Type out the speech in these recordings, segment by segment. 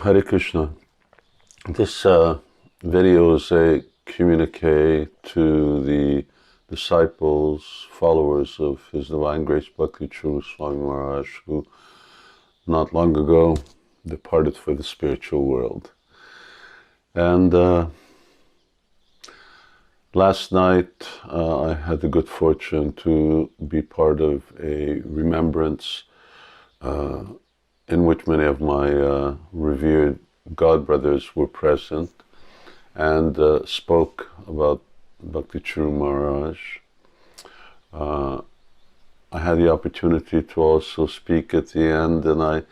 Hare Krishna. This video is a communique to the disciples, followers of His Divine Grace Bhakti Charu Swami Maharaj, who not long ago departed for the spiritual world. And last night I had the good fortune to be part of a remembrance in which many of my revered godbrothers were present and spoke about Bhakti Charu Maharaj. I had the opportunity to also speak at the end, and I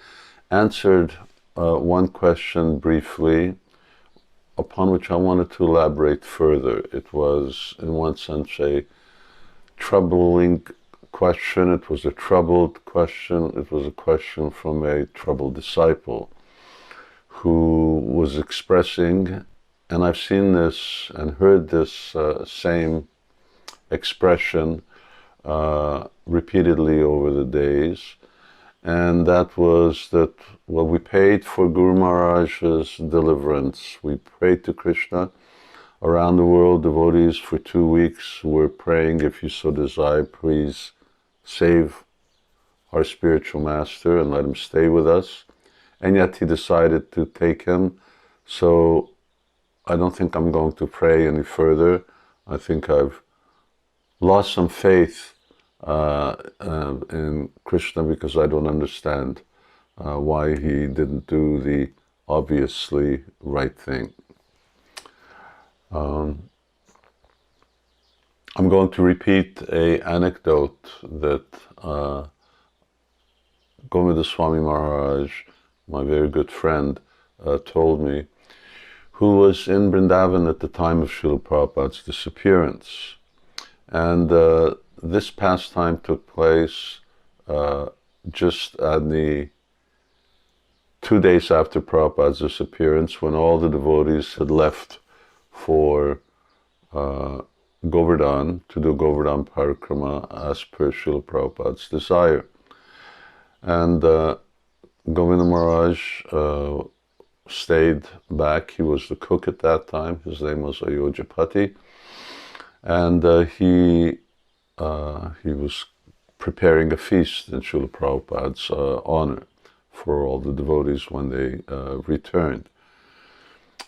answered one question briefly, upon which I wanted to elaborate further. It was, in one sense, a troubling question. It was a troubled question. It was a question from a troubled disciple who was expressing, and I've seen this and heard this same expression repeatedly over the days, and that was that, well, we paid for Guru Maharaj's deliverance. We prayed to Krishna. Around the world, devotees for 2 weeks were praying, if you so desire, please save our spiritual master and let him stay with us. And yet he decided to take him. So I don't think I'm going to pray any further. I think I've lost some faith in Krishna, because I don't understand why he didn't do the obviously right thing. I'm going to repeat an anecdote that Govinda Swami Maharaj, my very good friend, told me, who was in Vrindavan at the time of Srila Prabhupada's disappearance. And this pastime took place just at the 2 days after Prabhupada's disappearance, when all the devotees had left for Govardhan, to do Govardhan Parikrama as per Srila Prabhupada's desire. And Govinda Maharaj stayed back. He was the cook at that time. His name was Ayodhyapati. And he was preparing a feast in Srila Prabhupada's honor for all the devotees when they returned.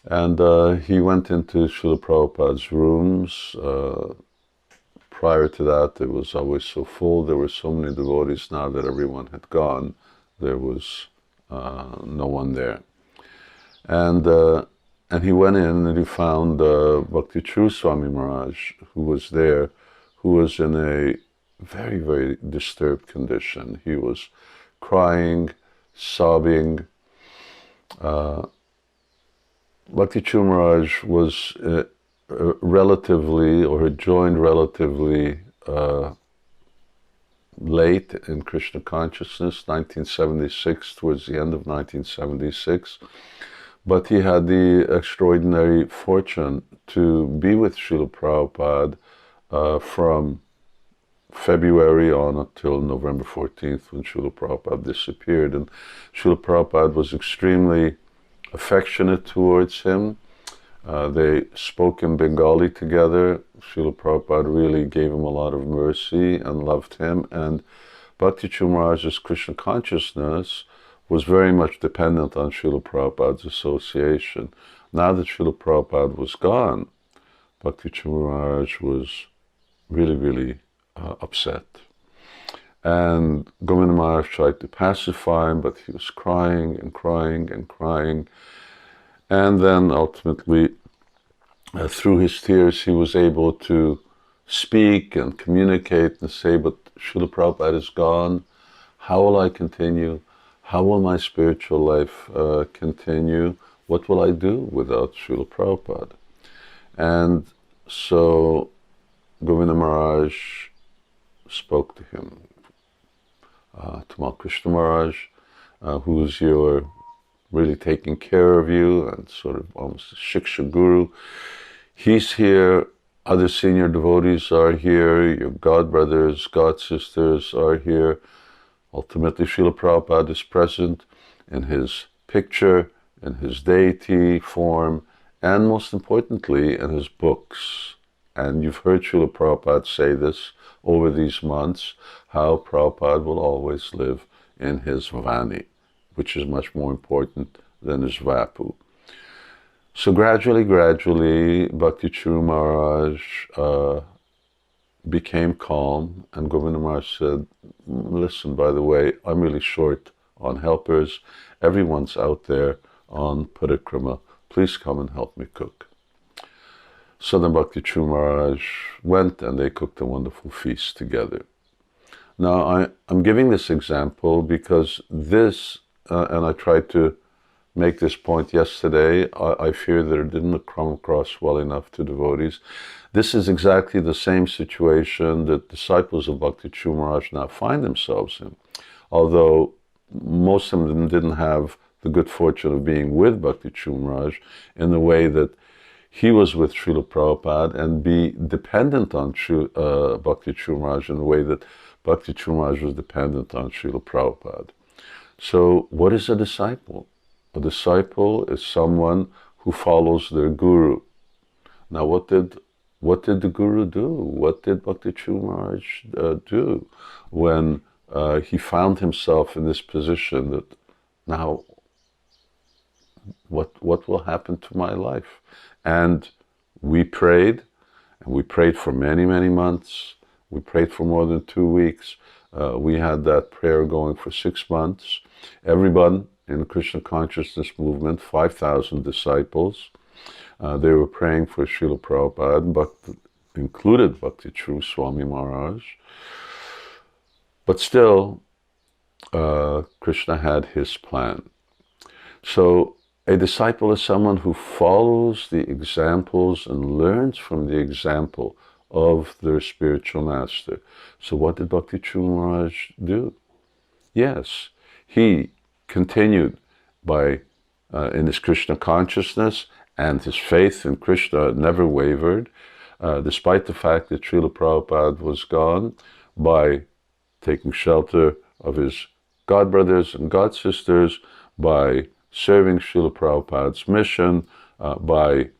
And he went into Srila Prabhupada's rooms. Prior to that, it was always so full. There were so many devotees. Now that everyone had gone, there was no one there. And he went in and he found Bhakti Charu Swami Maharaj, who was there, who was in a very, very disturbed condition. He was crying, sobbing. Bhakti Charu Maharaj was relatively, or had joined relatively late in Krishna consciousness, 1976, towards the end of 1976. But he had the extraordinary fortune to be with Srila Prabhupada from February on until November 14th, when Srila Prabhupada disappeared. And Srila Prabhupada was extremely affectionate towards him. They spoke in Bengali together. Srila Prabhupada really gave him a lot of mercy and loved him. And Bhakti Charu Maharaj's Krishna consciousness was very much dependent on Srila Prabhupada's association. Now that Srila Prabhupada was gone, Bhakti Charu Maharaj was really, really upset. And Govinda Maharaj tried to pacify him, but he was crying and crying and crying. And then ultimately, through his tears, he was able to speak and communicate and say, but Srila Prabhupada is gone. How will I continue? How will my spiritual life continue? What will I do without Srila Prabhupada? And so Govinda Maharaj spoke to him. Tamal Krishna Maharaj, who is really taking care of you and sort of almost a Shiksha Guru. He's here, other senior devotees are here, your godbrothers, godsisters are here. Ultimately, Srila Prabhupada is present in his picture, in his deity form, and most importantly, in his books. And you've heard Srila Prabhupada say this over these months, how Prabhupada will always live in his Vani, which is much more important than his Vapu. So gradually, Bhakti Charu Maharaj became calm, and Govinda Maharaj said, listen, by the way, I'm really short on helpers. Everyone's out there on parikrama. Please come and help me cook. So then Bhakti Charu Maharaj went and they cooked a wonderful feast together. Now, I'm giving this example because this, and I tried to make this point yesterday, I fear that it didn't come across well enough to devotees. This is exactly the same situation that disciples of Bhakti Charu Maharaj now find themselves in. Although most of them didn't have the good fortune of being with Bhakti Charu Maharaj in the way that he was with Srila Prabhupada, and be dependent on Bhakti Charu Maharaj in the way that Bhakti Charu Maharaj was dependent on Srila Prabhupada. So what is a disciple? A disciple is someone who follows their guru. Now what did the guru do? What did Bhakti Charu Maharaj do when he found himself in this position that now what will happen to my life? And we prayed for many, many months. We prayed for more than 2 weeks. We had that prayer going for 6 months. Everyone in the Krishna consciousness movement, 5,000 disciples, they were praying for Srila Prabhupada, but included Bhakti Charu Swami Maharaj. But still, Krishna had his plan. So a disciple is someone who follows the examples and learns from the example of their spiritual master. So what did Bhakti Charu Maharaj do? Yes, he continued in his Krishna consciousness, and his faith in Krishna never wavered, despite the fact that Srila Prabhupada was gone, by taking shelter of his godbrothers and godsisters, by serving Srila Prabhupada's mission, by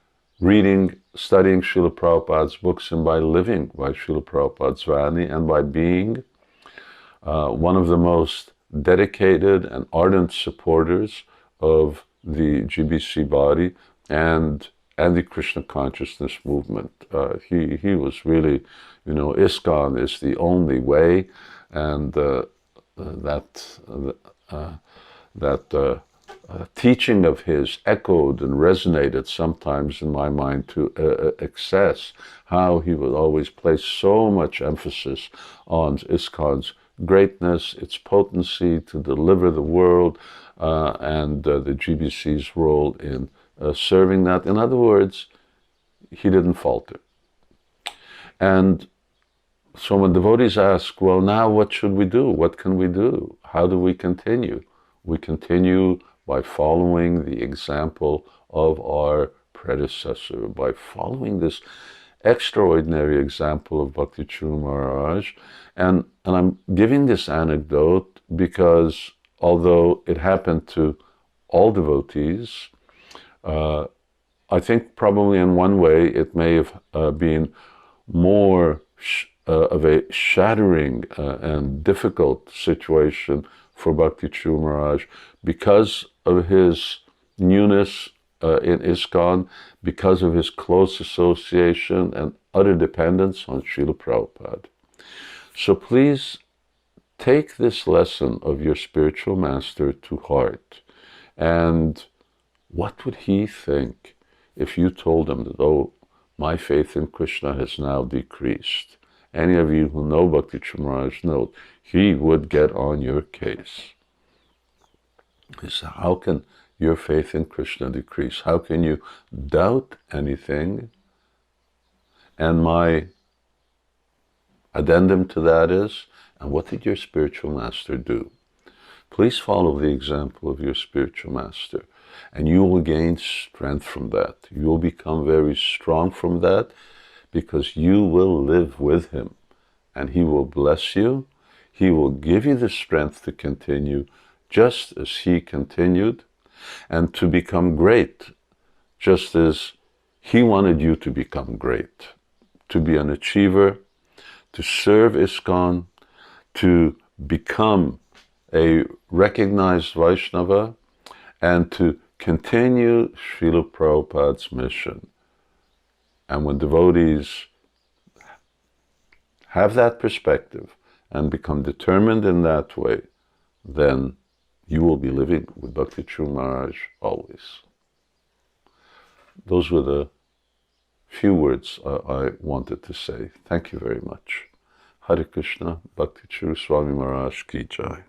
studying Srila Prabhupada's books, and by living by Srila Prabhupada's Vani, and by being one of the most dedicated and ardent supporters of the GBC body and the Krishna consciousness movement. He was really, ISKCON is the only way, and that teaching of his echoed and resonated sometimes in my mind to excess, how he would always place so much emphasis on ISKCON's greatness, its potency to deliver the world, and the GBC's role in serving that. In other words, he didn't falter. And so when devotees ask, well, now what should we do? What can we do? How do we continue? We continue by following the example of our predecessor, by following this extraordinary example of Bhakti Charu Maharaj. And I'm giving this anecdote because although it happened to all devotees, I think probably in one way it may have been more of a shattering and difficult situation for Bhakti Charu Maharaj because of his newness in ISKCON, because of his close association and utter dependence on Srila Prabhupada. So please take this lesson of your spiritual master to heart. And what would he think if you told him that, oh, my faith in Krishna has now decreased? Any of you who know Bhakti Charu Maharaj know he would get on your case. He said, how can your faith in Krishna decrease? How can you doubt anything? And my addendum to that is, and what did your spiritual master do? Please follow the example of your spiritual master, and you will gain strength from that. You will become very strong from that, because you will live with him, and he will bless you. He will give you the strength to continue just as he continued. and to become great, just as he wanted you to become great, to be an achiever, to serve ISKCON, to become a recognized Vaishnava, and to continue Srila Prabhupada's mission. And when devotees have that perspective and become determined in that way, then you will be living with Bhakti Charu Maharaj always. Those were the few words I wanted to say. Thank you very much. Hare Krishna, Bhakti Charu Swami Maharaj Ki Jai.